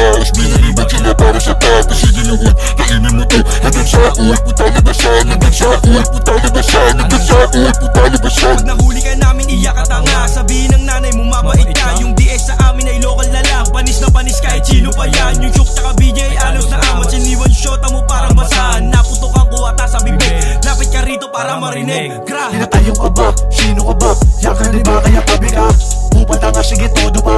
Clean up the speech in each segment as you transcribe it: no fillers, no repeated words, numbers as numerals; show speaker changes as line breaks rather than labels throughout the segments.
taas, binilibad sila para sa tapos. Sige na uy, kainin mo to, hanggang sa uy, puta labasan, hanggang sa uy, puta labasan, hanggang sa uy, puta labasan.
Pag nahuli ka namin, iyak at tanga, sabihin ng nanay mo mabait ka. Yung DS sa amin ay local na lang, panis na panis kahit sino pa yan. Yung shook tsaka BJ alos na amat, siniwan shota mo parang basahan. Naputokan ko ata sa bibig, lapit ka rito para marinig.
Tinatayo ka ba? Sino ka ba? Yakan di ba kaya tabi ka? Pupata nga sige todo pa.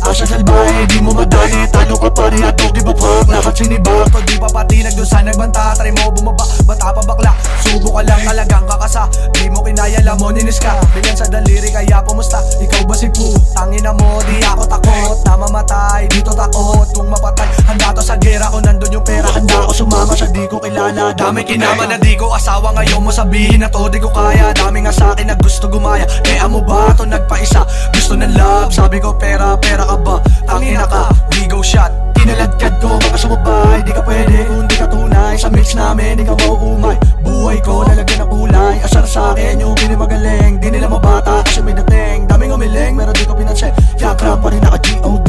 Asa salbahe di mo madali, talo ka pa rin at don't give a fuck. Lakat sinibak,
pag di pa patinag doon sa nagbanta, try mo bumaba, bata pa bakla. Subo ka lang talagang kakasa, di mo kinaya lamoninis ka. Bigyan sa daliri kaya pumusta, ikaw ba si Poo? Tangina mo di ako takot, na mamatay dito takot. Kung mapatay, handa to sa gera, kung nandun yung pera handa ko sumama sa di ko kilala. Dami kinama na di ko asawa, ngayon mo sabihin na to di ko kaya. Dami nga sa akin na gusto gumaya, kaya mo ba to nagpaisa? Gusto ng love, sabi ko pera, pera ka ba? Tangina ka, we go shot.
Kinaladkad ko baka sumabay, di ka pwede kung di ka tunay. Sa mix namin, di ka mauumay. Buhay ko lalagyan ng kulay. Asar sa akin yung pinimagaling, di nila mabata kasi may dating. Daming umiling, pero di ko pinansin. Yakra pa rin naka-G.O.D.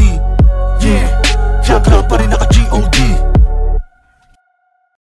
Yeah, yakra pa rin